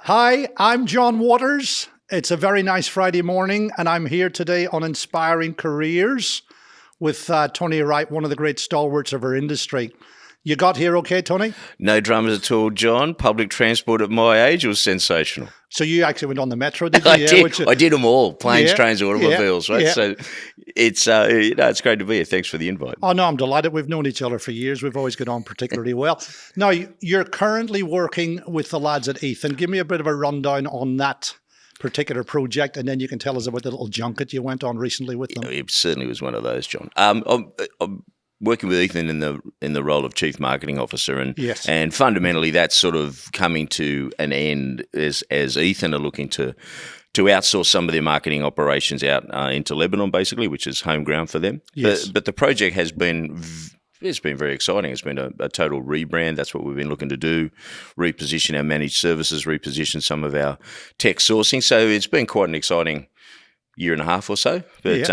Hi, I'm John Waters. It's a very nice Friday morning, and I'm here today on Inspiring Careers with Tony Wright, one of the great stalwarts of our industry. You got here okay, Tony? No dramas at all, John. Public transport at my age was sensational. So you actually went on the metro, did you? I did them all, planes, trains, automobiles, right? Yeah. So it's great to be here. Thanks for the invite. Oh, no, I'm delighted. We've known each other for years. We've always got on particularly well. Now, you're currently working with the lads at Ethan. Give me a bit of a rundown on that particular project, and then you can tell us about the little junket you went on recently with them. It certainly was one of those, John. I'm working with Ethan in the role of Chief Marketing Officer, and fundamentally that's sort of coming to an end as Ethan are looking to outsource some of their marketing operations out into Lebanon, basically, which is home ground for them. Yes. But the project has been very exciting. It's been a total rebrand. That's what we've been looking to do, reposition our managed services, reposition some of our tech sourcing. So it's been quite an exciting year and a half or so, but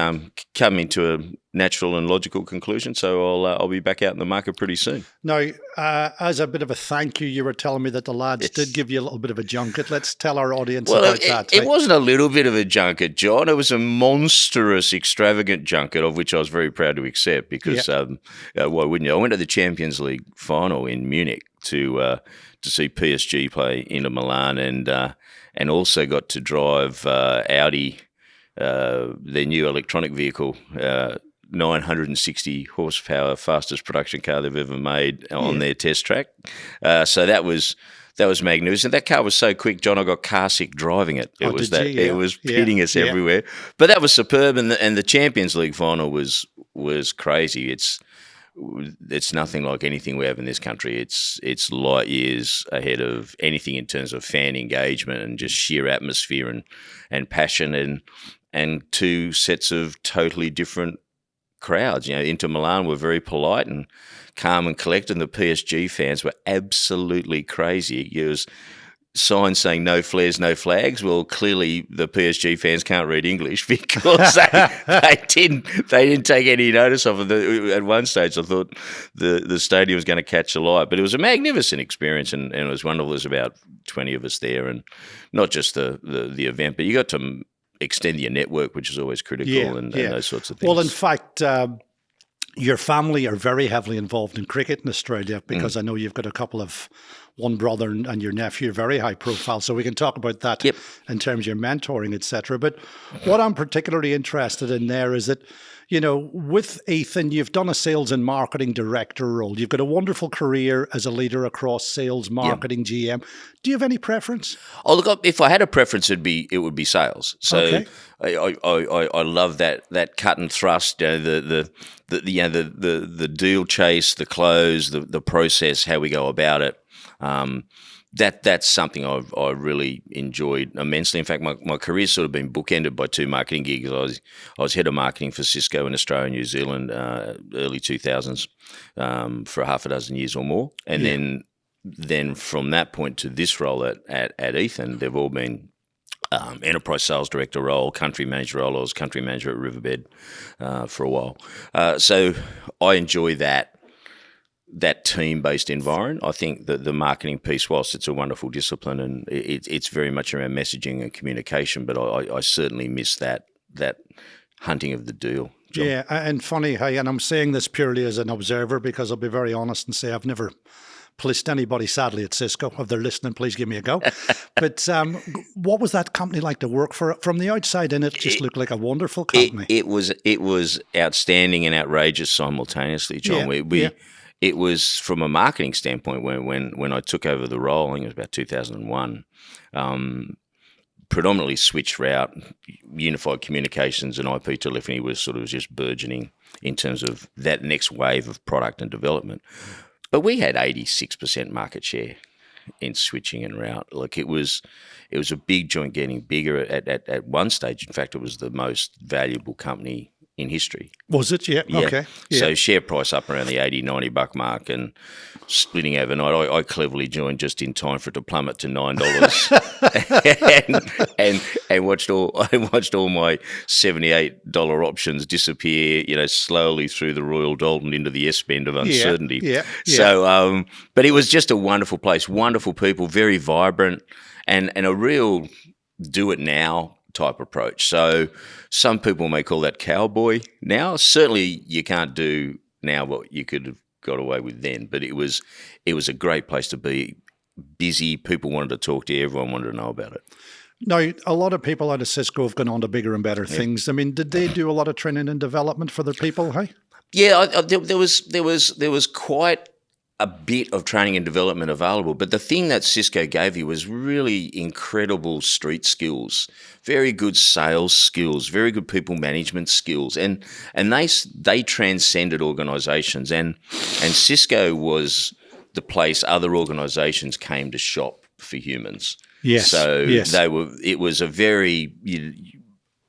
coming to a natural and logical conclusion. So I'll be back out in the market pretty soon. Now, as a bit of a thank you, you were telling me that the lads did give you a little bit of a junket. Let's tell our audience about that. It wasn't a little bit of a junket, John. It was a monstrous, extravagant junket, of which I was very proud to accept because, why wouldn't you? I went to the Champions League final in Munich to see PSG play Inter Milan and also got to drive Audi, their new electronic vehicle, 960 horsepower, fastest production car they've ever made on their test track. So that was magnificent. That car was so quick, John. I got car sick driving it. It was pitting us everywhere. But that was superb, and the Champions League final was crazy. It's nothing like anything we have in this country. It's light years ahead of anything in terms of fan engagement and just sheer atmosphere and passion and two sets of totally different crowds. You know, Inter Milan were very polite and calm and collected, and the PSG fans were absolutely crazy. There was signs saying no flares, no flags. Well, clearly the PSG fans can't read English because they didn't take any notice of it. At one stage, I thought the stadium was going to catch alight, but it was a magnificent experience, and it was wonderful. There's about 20 of us there, and not just the event, but you got to extend your network, which is always critical, and those sorts of things. Well, in fact, your family are very heavily involved in cricket in Australia because I know you've got one brother and your nephew, very high profile. So we can talk about that in terms of your mentoring, etc. But what I'm particularly interested in there is that, you know, with Ethan, you've done a sales and marketing director role. You've got a wonderful career as a leader across sales, marketing, GM. Do you have any preference? Oh, look, if I had a preference, it would be sales. So I love that cut and thrust, the deal chase, the close, the process, how we go about it. That's something I really enjoyed immensely. In fact, my career's sort of been bookended by two marketing gigs. I was head of marketing for Cisco in Australia and New Zealand, early 2000s, for half a dozen years or more. And then from that point to this role at Ethan, they've all been enterprise sales director role, country manager role. I was country manager at Riverbed for a while. So I enjoy that team-based environment. I think that the marketing piece, whilst it's a wonderful discipline and it's very much around messaging and communication, but I certainly miss that hunting of the deal, John. Yeah, and funny how, and I'm saying this purely as an observer because I'll be very honest and say I've never policed anybody, sadly, at Cisco. If they're listening, please give me a go. But what was that company like to work for? From the outside in, it just looked like a wonderful company. It was outstanding and outrageous simultaneously, John. It was, from a marketing standpoint, when I took over the role, I think it was about 2001, predominantly switch route, unified communications and IP telephony was sort of just burgeoning in terms of that next wave of product and development. But we had 86% market share in switching and route. Like it was a big joint getting bigger at one stage. In fact, it was the most valuable company in history. Was it? Yeah. Okay. Yeah. So share price up around the $80-$90 mark and splitting overnight. I cleverly joined just in time for it to plummet to $9 and watched all my $78 options disappear, slowly through the Royal Dalton into the S-bend of uncertainty. Yeah. So, but it was just a wonderful place, wonderful people, very vibrant. and a real do it now type approach. So some people may call that cowboy now. Certainly you can't do now what you could have got away with then, but it was a great place to be. Busy, people wanted to talk to you, everyone wanted to know about it. Now, a lot of people out of Cisco have gone on to bigger and better things. I mean, did they do a lot of training and development for their people, hey? Yeah, there was quite a bit of training and development available, but the thing that Cisco gave you was really incredible street skills, very good sales skills, very good people management skills, and they transcended organisations, and Cisco was the place other organisations came to shop for humans. Yes. So it was a very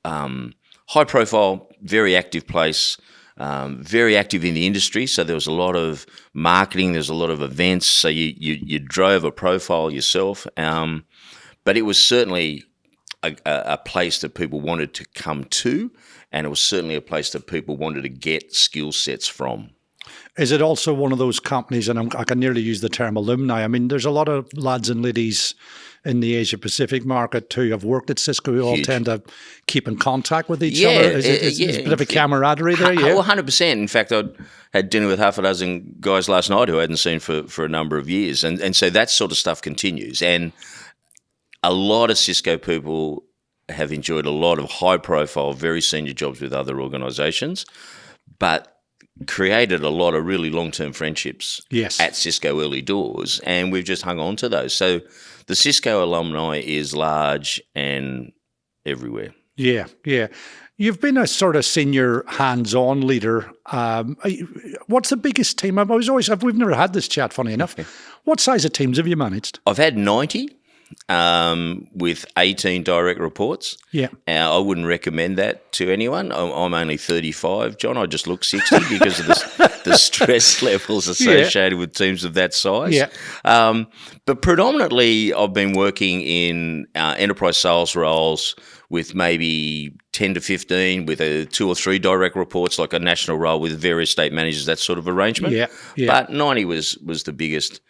high profile, very active place, very active in the industry. So there was a lot of marketing, there's a lot of events. So you drove a profile yourself. But it was certainly a place that people wanted to come to, and it was certainly a place that people wanted to get skill sets from. Is it also one of those companies, and I can nearly use the term alumni, I mean, there's a lot of lads and ladies in the Asia-Pacific market who have worked at Cisco who all tend to keep in contact with each other? Is it a bit of a camaraderie there? Yeah, well, 100%. In fact, I had dinner with half a dozen guys last night who I hadn't seen for a number of years. And so that sort of stuff continues. And a lot of Cisco people have enjoyed a lot of high-profile, very senior jobs with other organisations, but created a lot of really long-term friendships at Cisco early doors, and we've just hung on to those. So the Cisco alumni is large and everywhere. Yeah, yeah. You've been a sort of senior hands-on leader. What's the biggest team? We've never had this chat, funny enough. What size of teams have you managed? I've had 90. With 18 direct reports. Yeah. I wouldn't recommend that to anyone. I'm only 35, John. I just look 60 because of the stress levels associated with teams of that size. Yeah. But predominantly I've been working in enterprise sales roles with maybe 10 to 15 with 2 or 3 direct reports, like a national role with various state managers, that sort of arrangement. Yeah. But 90 was the biggest.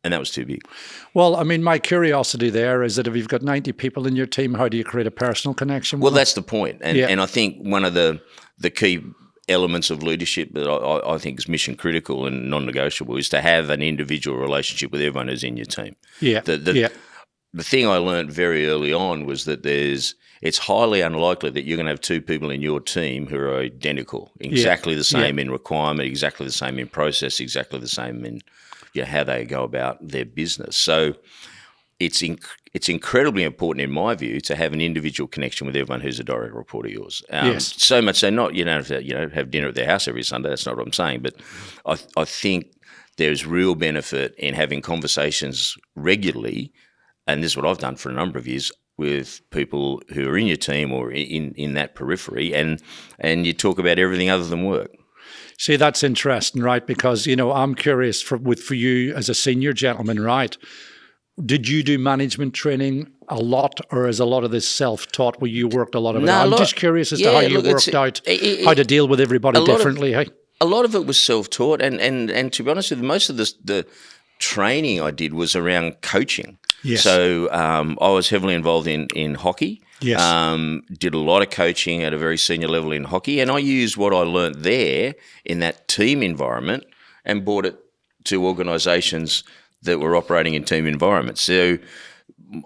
And that was too big. Well, I mean, my curiosity there is that if you've got 90 people in your team, how do you create a personal connection with them? That's the point. And I think one of the key elements of leadership that I think is mission critical and non-negotiable is to have an individual relationship with everyone who's in your team. Yeah. The thing I learned very early on was that it's highly unlikely that you're going to have 2 people in your team who are identical, exactly the same in requirement, exactly the same in process, exactly the same in how they go about their business. So it's incredibly important, in my view, to have an individual connection with everyone who's a direct report of yours. So much so, you don't have to have dinner at their house every Sunday. That's not what I'm saying. But I think there's real benefit in having conversations regularly, and this is what I've done for a number of years, with people who are in your team or in that periphery, and you talk about everything other than work. See, that's interesting, right? Because, I'm curious for you as a senior gentleman, right? Did you do management training a lot, or is a lot of this self-taught where you worked a lot of it? I'm just curious as to how you worked out how to deal with everybody differently. A lot of it was self-taught, and to be honest with you, most of the training I did was around coaching. Yes. So I was heavily involved in hockey. Yes. Did a lot of coaching at a very senior level in hockey, and I used what I learnt there in that team environment and brought it to organisations that were operating in team environments. So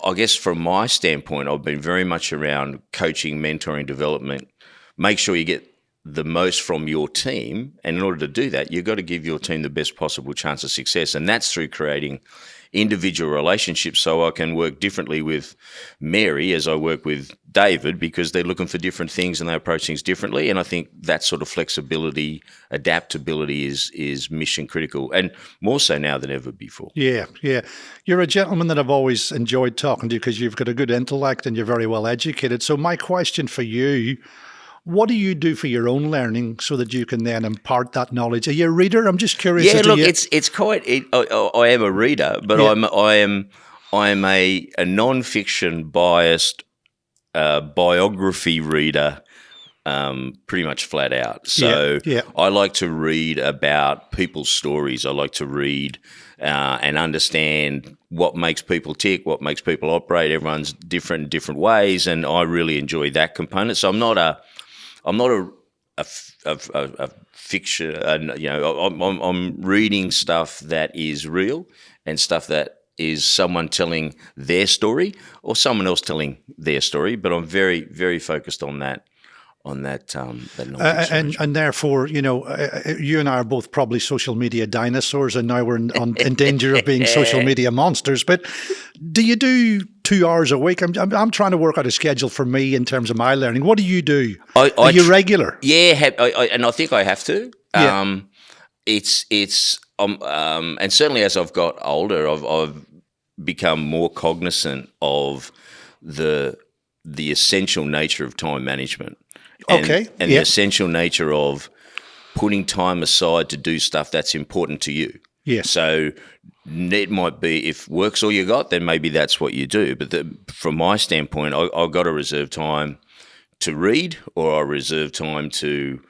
I guess from my standpoint, I've been very much around coaching, mentoring, development. Make sure you get the most from your team, and in order to do that, you've got to give your team the best possible chance of success, and that's through creating individual relationships, so I can work differently with Mary as I work with David, because they're looking for different things and they approach things differently. And I think that sort of flexibility, adaptability is mission critical, and more so now than ever before. Yeah, yeah. You're a gentleman that I've always enjoyed talking to, because you've got a good intellect and you're very well educated. So my question for you, what do you do for your own learning so that you can then impart that knowledge? Are you a reader? I'm just curious. Yeah, look, it's quite. I am a reader, but I am a non-fiction biased biography reader, pretty much flat out. So I like to read about people's stories. I like to read and understand what makes people tick, what makes people operate. Everyone's different in different ways, and I really enjoy that component. So I'm not a fiction. I'm reading stuff that is real and stuff that is someone telling their story or someone else telling their story. But I'm very, very focused on that. And therefore, you and I are both probably social media dinosaurs, and now we're in danger of being social media monsters. But do you do 2 hours a week? I'm trying to work out a schedule for me in terms of my learning. What do you do? Are you regular? Yeah, and I think I have to. Yeah. And certainly as I've got older, I've become more cognizant of the essential nature of time management. And the essential nature of putting time aside to do stuff that's important to you. Yes. So it might be, if work's all you got, then maybe that's what you do. But from my standpoint, I've got to reserve time to read, or I reserve time to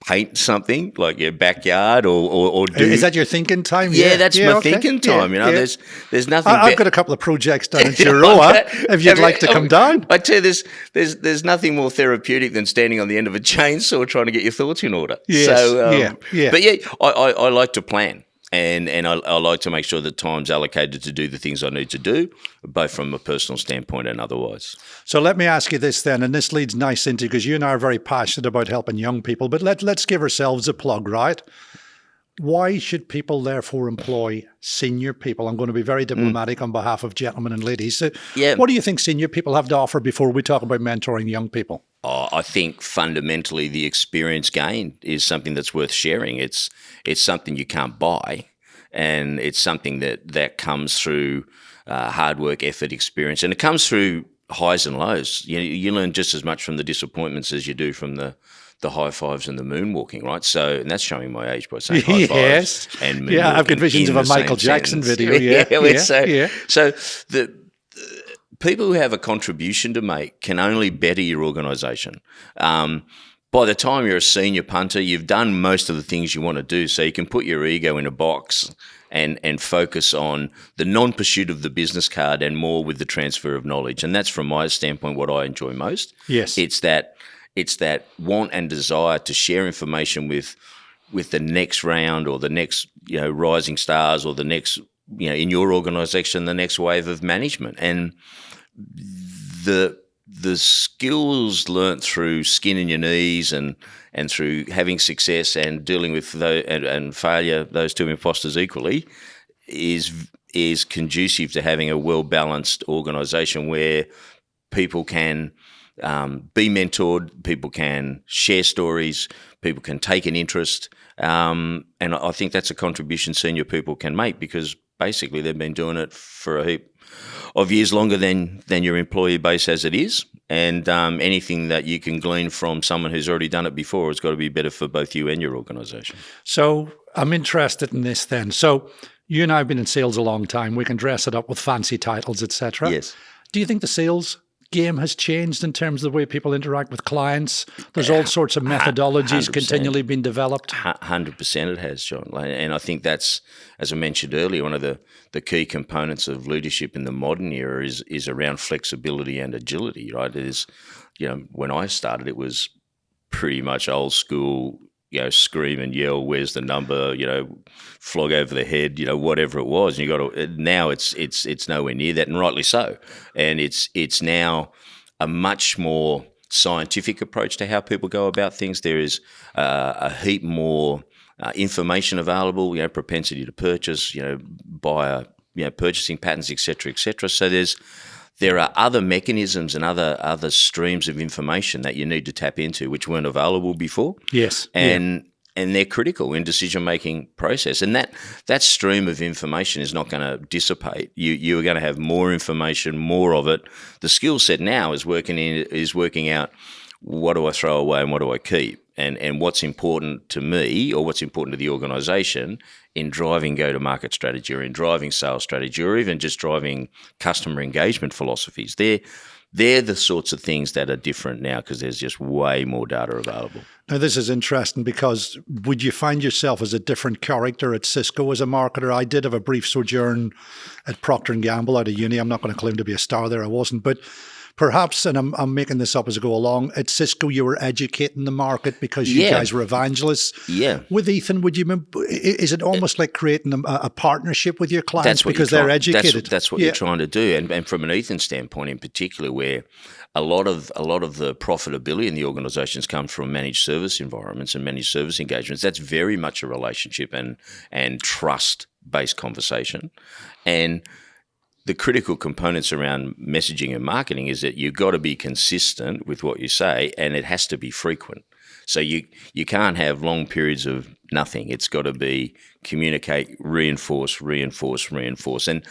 paint something like your backyard, or do. Is that your thinking time? Yeah, that's my thinking time. There's nothing. I've got a couple of projects down in Chiroa. If you'd like to come down, I tell you, there's nothing more therapeutic than standing on the end of a chainsaw trying to get your thoughts in order. Yes. So, But I like to plan. And I like to make sure that time's allocated to do the things I need to do, both from a personal standpoint and otherwise. So let me ask you this then, and this leads nice into, because you and I are very passionate about helping young people, but let's give ourselves a plug, right? Why should people therefore employ senior people? I'm going to be very diplomatic on behalf of gentlemen and ladies. So what do you think senior people have to offer before we talk about mentoring young people? I think fundamentally the experience gained is something that's worth sharing. It's something you can't buy, and it's something that comes through hard work, effort, experience, and it comes through highs and lows. You learn just as much from the disappointments as you do from the high fives and the moonwalking, right? So, and that's showing my age by saying high fives and moonwalking. Yeah, I've got visions of a Michael Jackson video. So the people who have a contribution to make can only better your organisation. By the time you're a senior punter, you've done most of the things you want to do, so you can put your ego in a box and focus on the non-pursuit of the business card and more with the transfer of knowledge. And that's, from my standpoint, what I enjoy most. Yes. It's that want and desire to share information with the next round, or the next rising stars, or the next in your organisation, the next wave of management. And the skills learnt through skin in your knees and through having success and dealing with and failure, those two imposters equally, is conducive to having a well-balanced organisation where people can be mentored, people can share stories, people can take an interest, and I think that's a contribution senior people can make, because basically they've been doing it for a heap of years longer than your employee base as it is, and anything that you can glean from someone who's already done it before has got to be better for both you and your organisation. So I'm interested in this then. So you and I have been in sales a long time. We can dress it up with fancy titles, etc. Yes. Do you think the sales game has changed in terms of the way people interact with clients? There's all sorts of methodologies 100%. Continually being developed. 100% it has, John. And I think that's, as I mentioned earlier, one of the key components of leadership in the modern era is around flexibility and agility, right? It is, when I started, it was pretty much old school, scream and yell, where's the number, flog over the head, whatever it was. And now it's nowhere near that, and rightly so. And it's now a much more scientific approach to how people go about things. There is a heap more information available, propensity to purchase, buyer, purchasing patterns, et cetera, et cetera. So there are other mechanisms and other streams of information that you need to tap into, which weren't available before. Yes. And they're critical in decision-making process. And that stream of information is not going to dissipate. You are going to have more information, more of it. The skill set now is working out, what do I throw away and what do I keep? And what's important to me, or what's important to the organisation in driving go-to-market strategy, or in driving sales strategy, or even just driving customer engagement philosophies. they're the sorts of things that are different now because there's just way more data available. Now, this is interesting because would you find yourself as a different character at Cisco as a marketer? I did have a brief sojourn at Procter & Gamble out of uni. I'm not going to claim to be a star there. I wasn't. But perhaps, and I'm making this up as I go along, at Cisco you were educating the market because you guys were evangelists. Yeah. With Ethan, is it almost like creating a partnership with your clients because they're educated? That's what you're trying to do. And from an Ethan standpoint in particular, where a lot of the profitability in the organisations comes from managed service environments and managed service engagements. That's very much a relationship and trust-based conversation. And the critical components around messaging and marketing is that you've got to be consistent with what you say, and it has to be frequent. So you can't have long periods of nothing. It's got to be communicate, reinforce. And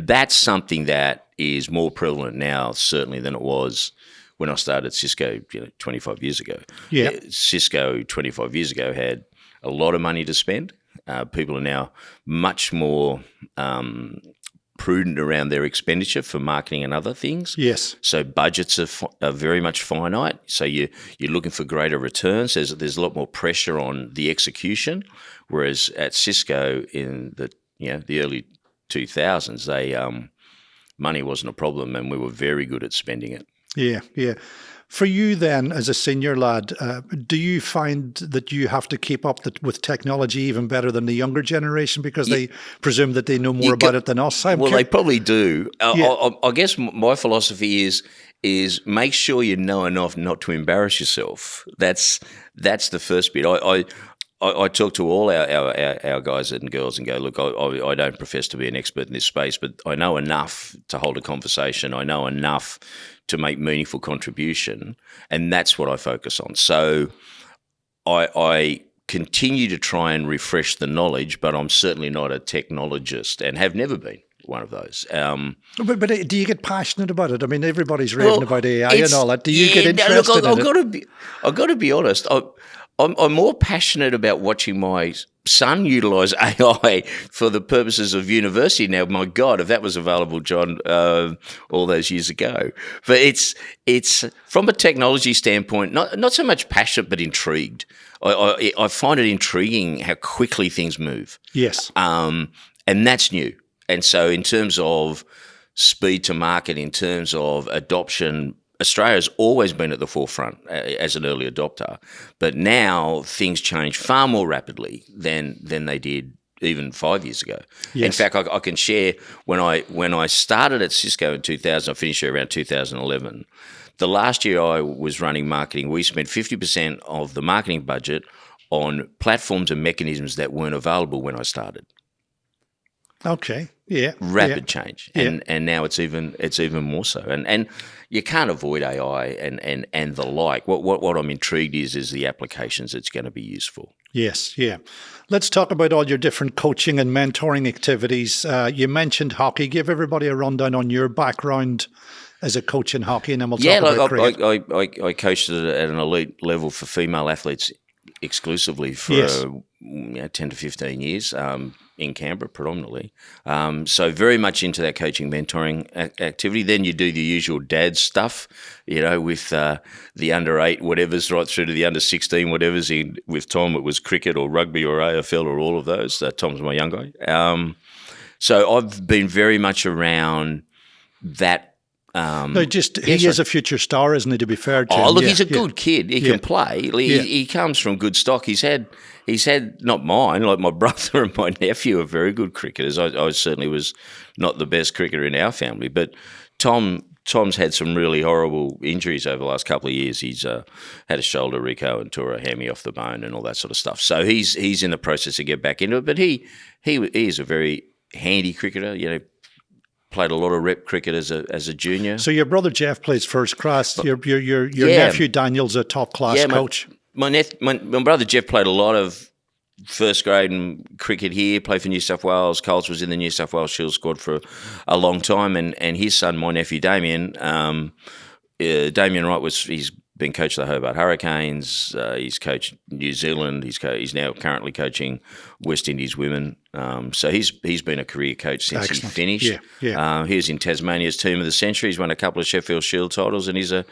that's something that is more prevalent now, certainly, than it was when I started Cisco 25 years ago. Yeah. Cisco 25 years ago had a lot of money to spend. People are now much more prudent around their expenditure for marketing and other things. Yes. So budgets are very much finite. So you're looking for greater returns. There's a lot more pressure on the execution. Whereas at Cisco in the early 2000s, money wasn't a problem, and we were very good at spending it. Yeah, yeah. For you then, as a senior lad, do you find that you have to keep up with technology even better than the younger generation because they presume that they know more about it than us? They probably do. I guess my philosophy is make sure you know enough not to embarrass yourself. That's the first bit. I talk to all our guys and girls and go, look, I don't profess to be an expert in this space, but I know enough to hold a conversation. I know enough to make meaningful contribution, and that's what I focus on. So I continue to try and refresh the knowledge, but I'm certainly not a technologist and have never been one of those. But do you get passionate about it? I mean, everybody's raving about AI and all that. Do you get interested in it? I've got to be honest. I'm more passionate about watching my son utilise AI for the purposes of university now. My God, if that was available, John, all those years ago. But it's from a technology standpoint, not so much passionate, but intrigued. I find it intriguing how quickly things move. Yes. And that's new. And so in terms of speed to market, in terms of adoption, Australia's always been at the forefront as an early adopter, but now things change far more rapidly than they did even 5 years ago. Yes. In fact, I can share when I started at Cisco in 2000, I finished there around 2011. The last year I was running marketing, we spent 50% of the marketing budget on platforms and mechanisms that weren't available when I started. Okay. Yeah. Rapid change. And now it's even more so. And you can't avoid AI and the like. What I'm intrigued is the applications it's going to be used for. Yes, yeah. Let's talk about all your different coaching and mentoring activities. You mentioned hockey. Give everybody a rundown on your background as a coach in hockey, and then we'll talk about cricket. I coached at an elite level for female athletes exclusively for 10 to 15 years. In Canberra predominantly. So very much into that coaching, mentoring activity. Then you do the usual dad stuff, with the under 8 whatevers right through to the under 16 whatevers. With Tom, it was cricket or rugby or AFL or all of those. Tom's my young guy. So I've been very much around that. He is a future star, isn't he, to be fair to him? Oh, look, he's a good kid. He can play. He comes from good stock. He's had not mine, like my brother and my nephew are very good cricketers. I certainly was not the best cricketer in our family, but Tom's had some really horrible injuries over the last couple of years. He's had a shoulder reco and tore a hammy off the bone and all that sort of stuff. So he's in the process to get back into it, but he is a very handy cricketer, played a lot of rep cricket as a junior. So your brother Jeff plays first class. Your nephew Daniel's a top class coach. My brother Jeff played a lot of first grade and cricket here. Played for New South Wales. Coles was in the New South Wales Shield squad for a long time, and his son, my nephew Damien, Damien Wright he's been coach of the Hobart Hurricanes. He's coached New Zealand. He's now currently coaching West Indies women. So he's been a career coach since he finished. He was in Tasmania's Team of the Century. He's won a couple of Sheffield Shield titles, and he's a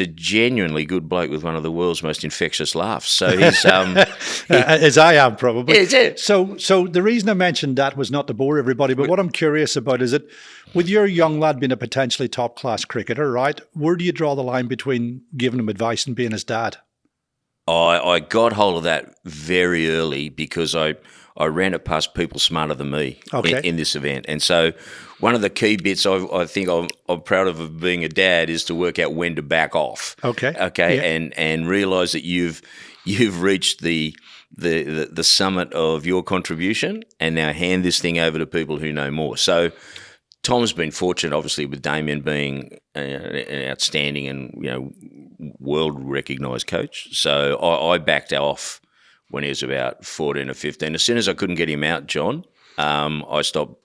genuinely good bloke with one of the world's most infectious laughs. So he's as I am probably. Yeah. So the reason I mentioned that was not to bore everybody, but what I'm curious about is that with your young lad being a potentially top class cricketer, right? Where do you draw the line between giving him advice and being his dad? I got hold of that very early because I ran it past people smarter than me in this event. And so one of the key bits I think I'm proud of being a dad is to work out when to back off. Okay. Yeah. And realise that you've reached the summit of your contribution, and now hand this thing over to people who know more. So Tom's been fortunate, obviously, with Damien being an outstanding and world recognised coach. So I backed off when he was about 14 or 15. As soon as I couldn't get him out, John, I stopped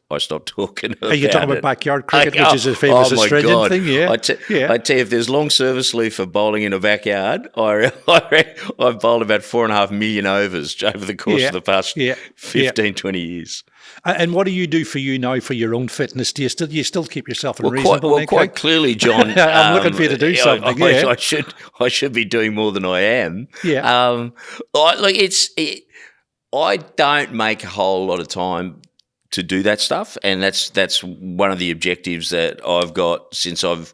talking about it. Are you talking about backyard cricket, which is a famous Australian thing? Yeah. I tell you, if there's long service leave for bowling in a backyard, I've bowled about 4.5 million overs over the course of the past 15, 20 years. And what do you do for you now for your own fitness? Do you still keep yourself in reasonable nick? Quite clearly, John. I'm looking for you to do something. I should be doing more than I am. Yeah. I don't make a whole lot of time to do that stuff, and that's one of the objectives that I've got since I've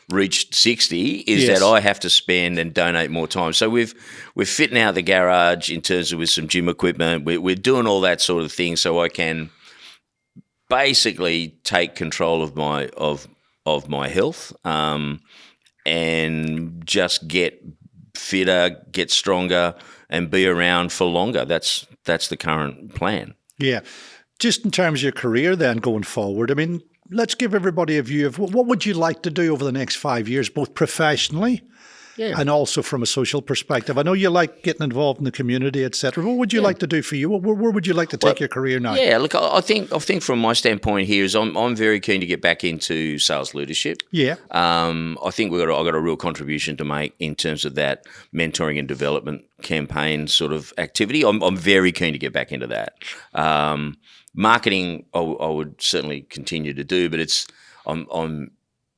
reached 60 is that I have to spend and donate more time. So we're fitting out the garage in terms of with some gym equipment. We're doing all that sort of thing so I can basically take control of my health and just get fitter, get stronger, and be around for longer. That's the current plan. Yeah. Just in terms of your career then going forward, I mean, let's give everybody a view of what would you like to do over the next 5 years, both professionally and also from a social perspective. I know you like getting involved in the community, etc. What would you like to do for you? Where would you like to take your career now? Yeah, look, I think from my standpoint here is I'm very keen to get back into sales leadership. Yeah. I think I've got a real contribution to make in terms of that mentoring and development campaign sort of activity. I'm very keen to get back into that. Marketing, I would certainly continue to do, but I'm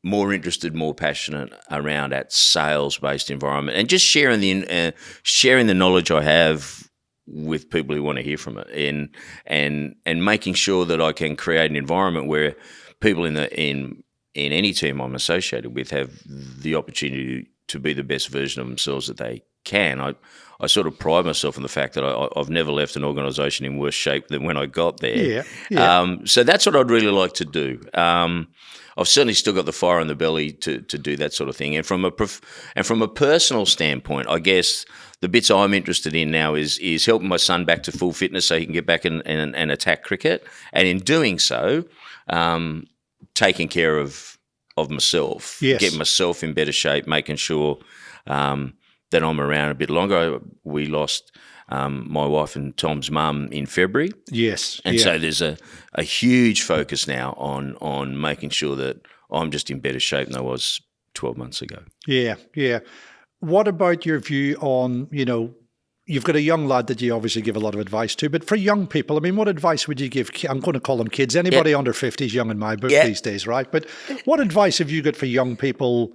more interested, more passionate around that sales-based environment and just sharing the knowledge I have with people who want to hear from it, and making sure that I can create an environment where people in any team I'm associated with have the opportunity to be the best version of themselves that they can. I sort of pride myself on the fact that I've never left an organisation in worse shape than when I got there. Yeah. So that's what I'd really like to do. I've certainly still got the fire in the belly to do that sort of thing. And from a personal standpoint, I guess the bits I'm interested in now is helping my son back to full fitness so he can get back and attack cricket. And in doing so, taking care of myself, getting myself in better shape, making sure that I'm around a bit longer. We lost my wife and Tom's mum in February. Yes. And so there's a huge focus now on making sure that I'm just in better shape than I was 12 months ago. Yeah, yeah. What about your view on, you've got a young lad that you obviously give a lot of advice to, but for young people, I mean, what advice would you give? I'm going to call them kids. Anybody under 50 is young in my book these days, right? But what advice have you got for young people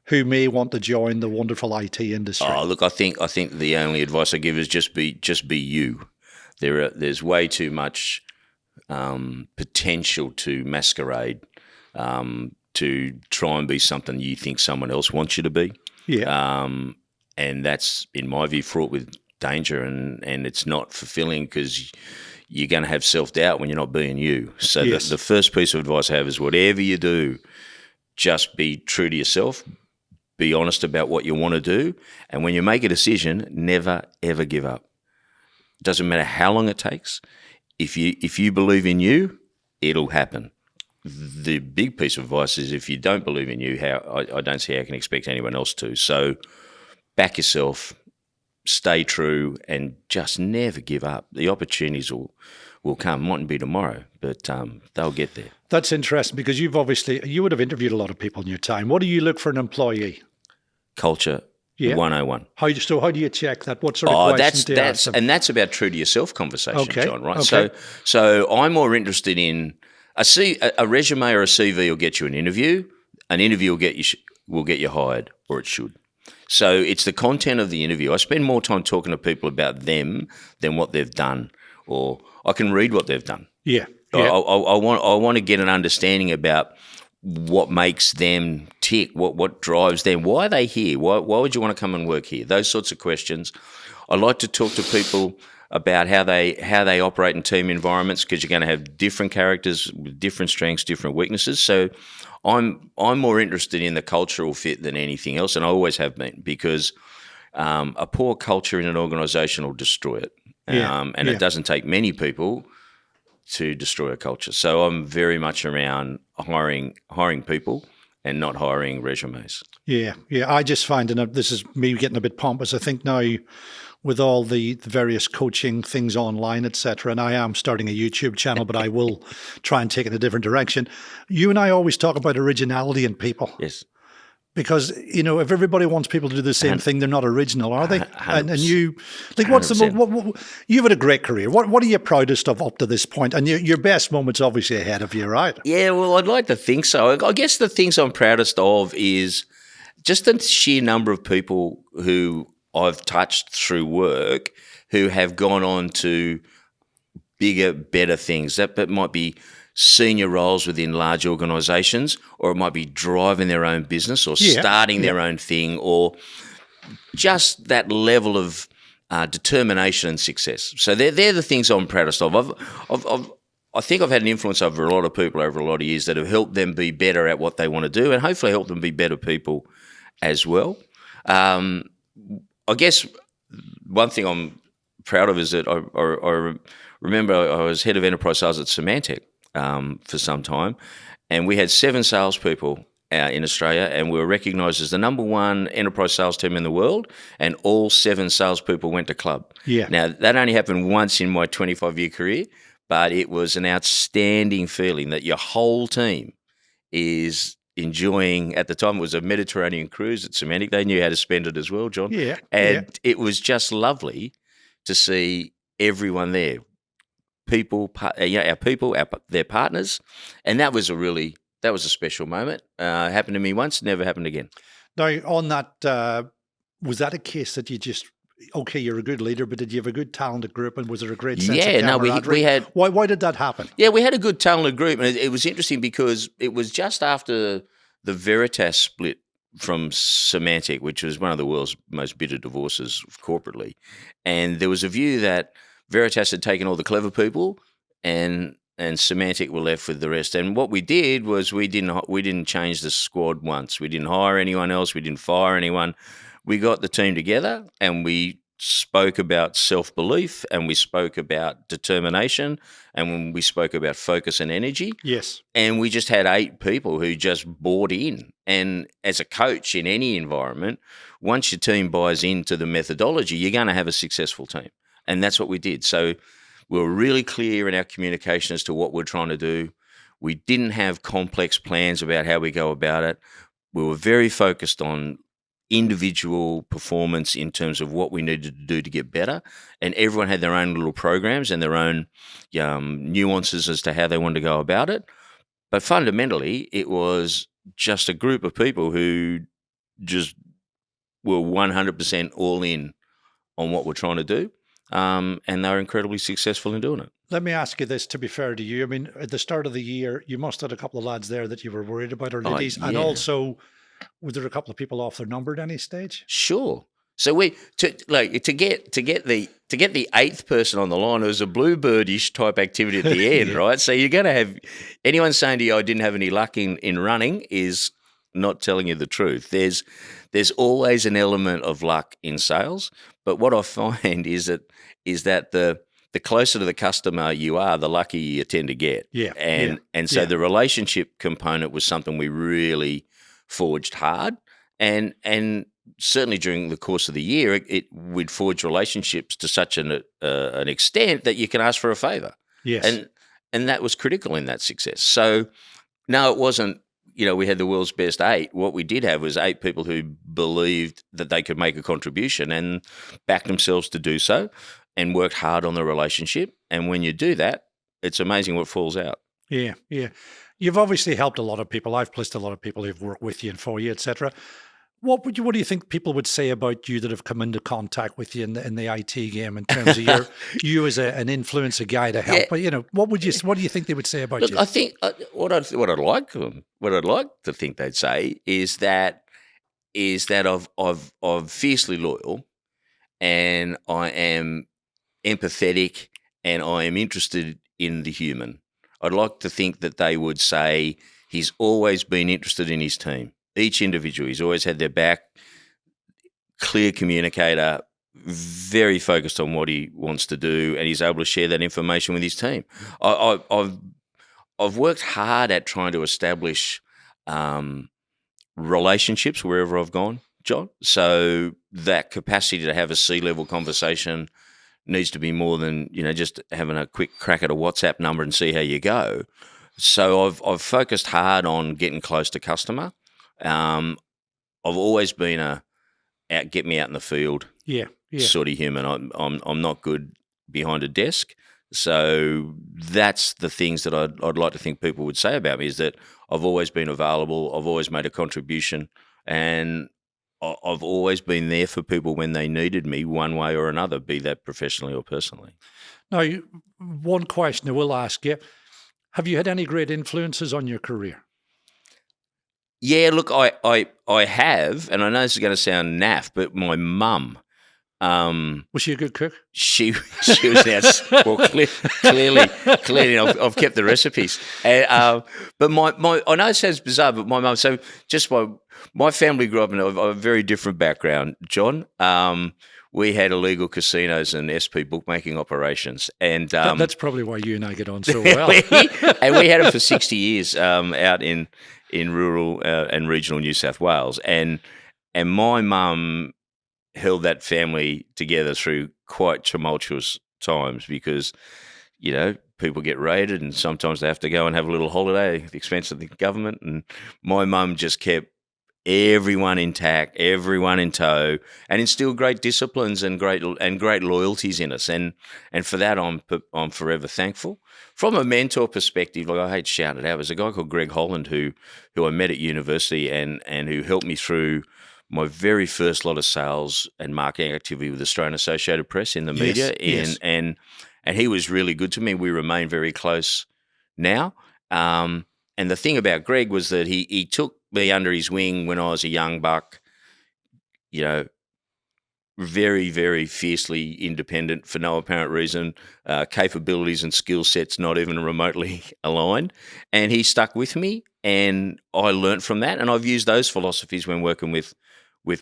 who may want to join the wonderful IT industry? Oh, look, I think the only advice I give is just be you. There's way too much potential to masquerade, to try and be something you think someone else wants you to be. Yeah. And that's, in my view, fraught with danger, and it's not fulfilling because you're going to have self-doubt when you're not being you. So the first piece of advice I have is whatever you do, just be true to yourself. Be honest about what you want to do. And when you make a decision, never, ever give up. Doesn't matter how long it takes. If you believe in you, it'll happen. The big piece of advice is if you don't believe in you, I don't see how I can expect anyone else to. So back yourself, stay true, and just never give up. The opportunities will come. Mightn't be tomorrow, but they'll get there. That's interesting because you would have interviewed a lot of people in your time. What do you look for an employee? Culture, Yeah. 101. How do you check that? What sort of questions do you ask them? And that's about true to yourself conversation, John, right? Okay. So I'm more interested in a resume or a CV will get you an interview. An interview will get you hired, or it should. So it's the content of the interview. I spend more time talking to people about them than what they've done, or I can read what they've done. Yeah. I want to get an understanding about what makes them tick, what drives them, why are they here, why would you want to come and work here? Those sorts of questions. I like to talk to people about how they operate in team environments, because you're going to have different characters with different strengths, different weaknesses. So I'm more interested in the cultural fit than anything else, and I always have been, because a poor culture in an organisation will destroy it. It doesn't take many people to destroy a culture. So I'm very much around hiring people and not hiring resumes. Yeah. I just find, and this is me getting a bit pompous, I think now with all the various coaching things online, etc., and I am starting a YouTube channel, but I will try and take it in a different direction. You and I always talk about originality in people. Yes. Because, if everybody wants people to do the same thing, they're not original, are they? 100%. And you, like, what's you've had a great career. What are you proudest of up to this point? And your best moment's obviously ahead of you, right? Yeah, well, I'd like to think so. I guess the things I'm proudest of is just the sheer number of people who I've touched through work who have gone on to bigger, better things. That might be senior roles within large organisations, or it might be driving their own business, or starting their own thing, or just that level of determination and success. So they're the things I'm proudest of. I think I've had an influence over a lot of people over a lot of years that have helped them be better at what they want to do, and hopefully help them be better people as well. I guess one thing I'm proud of is that I remember I was head of enterprise sales at Symantec for some time, and we had 7 salespeople in Australia, and we were recognised as the number 1 enterprise sales team in the world, and all 7 salespeople went to club. Yeah. Now, that only happened once in my 25-year career, but it was an outstanding feeling that your whole team is enjoying. At the time, it was a Mediterranean cruise at Symantec. They knew how to spend it as well, John. Yeah. And it was just lovely to see everyone there. People, our people, their partners, and that was a special moment. Happened to me once, never happened again. Now, on that, was that a case that you just, you're a good leader, but did you have a good talented group, and was there a great sense of camaraderie? We had. Why did that happen? Yeah, we had a good talented group, and it was interesting because it was just after the Veritas split from Symantec, which was one of the world's most bitter divorces corporately, and there was a view that Veritas had taken all the clever people, and Symantec were left with the rest. And what we did was we didn't change the squad once. We didn't hire anyone else. We didn't fire anyone. We got the team together, and we spoke about self-belief, and we spoke about determination, and when we spoke about focus and energy. Yes. And we just had 8 people who just bought in. And as a coach in any environment, once your team buys into the methodology, you're going to have a successful team. And that's what we did. So we were really clear in our communication as to what we're trying to do. We didn't have complex plans about how we go about it. We were very focused on individual performance in terms of what we needed to do to get better. And everyone had their own little programs and their own nuances as to how they wanted to go about it. But fundamentally, it was just a group of people who just were 100% all in on what we're trying to do. And they're incredibly successful in doing it. Let me ask you this, to be fair to you. I mean, at the start of the year, you must have had a couple of lads there that you were worried about, or ladies. And also, were there a couple of people off their number at any stage? Sure. So to get the 8th person on the line, it was a bluebirdish type activity at the end, right? So you're going to have anyone saying to you, I didn't have any luck in running, is not telling you the truth. There's always an element of luck in sales, but what I find is that the closer to the customer you are, the luckier you tend to get. And so the relationship component was something we really forged hard, and certainly during the course of the year, we'd forge relationships to such an extent that you can ask for a favor. Yes, and that was critical in that success. So no, it wasn't we had the world's best 8. What we did have was 8 people who believed that they could make a contribution and backed themselves to do so and worked hard on the relationship. And when you do that, it's amazing what falls out. Yeah, yeah. You've obviously helped a lot of people. I've placed a lot of people who've worked with you and for you, etc. What do you think people would say about you that have come into contact with you in the IT game in terms of you as an influencer guy to help? Yeah. What do you think they would say about you? I think what I'd like to think they'd say is that I'm fiercely loyal, and I am empathetic, and I am interested in the human. I'd like to think that they would say he's always been interested in his team. Each individual, he's always had their back, clear communicator, very focused on what he wants to do, and he's able to share that information with his team. I've worked hard at trying to establish relationships wherever I've gone, John. So that capacity to have a C-level conversation needs to be more than just having a quick crack at a WhatsApp number and see how you go. So I've focused hard on getting close to customer. I've always been get me out in the field, sort of human. I'm not good behind a desk, so that's the things that I'd like to think people would say about me, is that I've always been available, I've always made a contribution, and I've always been there for people when they needed me one way or another, be that professionally or personally. Now, one question I will ask you: have you had any great influences on your career? Yeah, look, I have, and I know this is going to sound naff, but my mum. Was she a good cook? She was clearly. I've kept the recipes. But I know it sounds bizarre, but my mum. So just my family grew up in a very different background, John. We had illegal casinos and SP bookmaking operations, and that's probably why you and I get on so well. And we had them for 60 years out in rural and regional New South Wales, and my mum held that family together through quite tumultuous times because, people get raided and sometimes they have to go and have a little holiday at the expense of the government. And my mum just kept everyone intact, everyone in tow, and instilled great disciplines and great loyalties in us. And for that, I'm forever thankful. From a mentor perspective, I hate to shout it out, there's a guy called Greg Holland who I met at university and who helped me through my very first lot of sales and marketing activity with Australian Associated Press in the media. Yes. And he was really good to me. We remain very close now. And the thing about Greg was that he took me under his wing when I was a young buck, very, very fiercely independent for no apparent reason, capabilities and skill sets not even remotely aligned. And he stuck with me, and I learnt from that. And I've used those philosophies when working with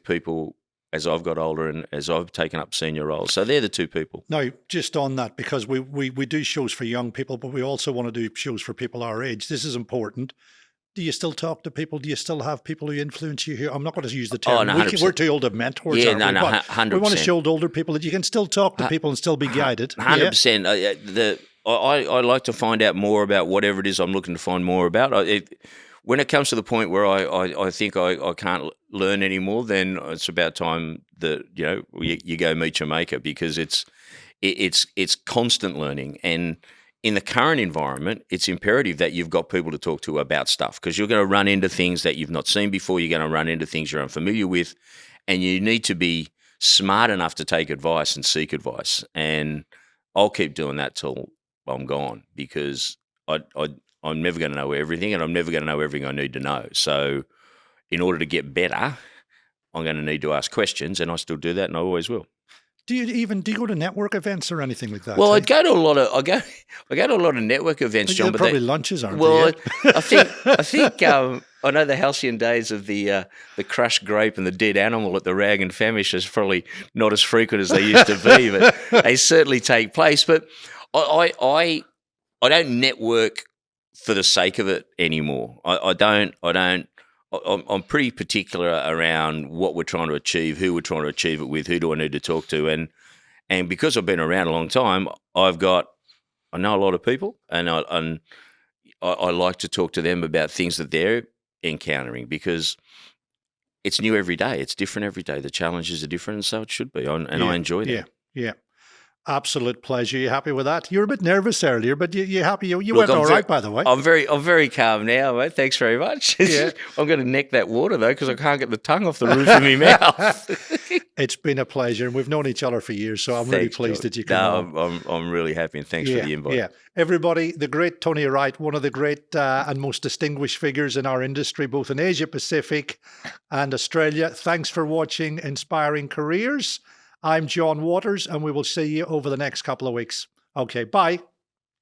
people as I've got older and as I've taken up senior roles. So they're the two people. Now, just on that, because we do shows for young people, but we also want to do shows for people our age. This is important. Do you still talk to people? Do you still have people who influence you here? I'm not going to use the term. We're too old to have mentors. Yeah, no, 100%. We want to show older people that you can still talk to people and still be guided. 100%. I like to find out more about whatever it is I'm looking to find more about. When it comes to the point where I think I can't learn anymore, then it's about time that you go meet your maker, because it's constant learning. And in the current environment, it's imperative that you've got people to talk to about stuff, because you're going to run into things that you've not seen before. You're going to run into things you're unfamiliar with, and you need to be smart enough to take advice and seek advice. And I'll keep doing that till I'm gone, because I'm never going to know everything, and I'm never going to know everything I need to know. So in order to get better, I'm going to need to ask questions, and I still do that, and I always will. Do you go to network events or anything like that? Well, I go to a lot of network events, John. But probably lunches, aren't well, they? I think I know the halcyon days of the crushed grape and the dead animal at the Rag and Famish is probably not as frequent as they used to be, but they certainly take place. But I don't network for the sake of it anymore. I'm pretty particular around what we're trying to achieve, who we're trying to achieve it with, who do I need to talk to, and because I've been around a long time, I know a lot of people, and I like to talk to them about things that they're encountering, because it's new every day. It's different every day. The challenges are different, and so it should be. And I enjoy that. Yeah. Absolute pleasure. You happy with that? You were a bit nervous earlier, but you happy? You went all right, by the way. I'm very calm now, mate. Thanks very much. Yeah. I'm going to neck that water though, because I can't get the tongue off the roof of my mouth. It's been a pleasure, and we've known each other for years, so I'm really pleased that you came on. I'm really happy, and thanks for the invite. Yeah, everybody, the great Tony Wright, one of the great and most distinguished figures in our industry, both in Asia Pacific and Australia. Thanks for watching Inspiring Careers. I'm John Waters, and we will see you over the next couple of weeks. Okay, bye.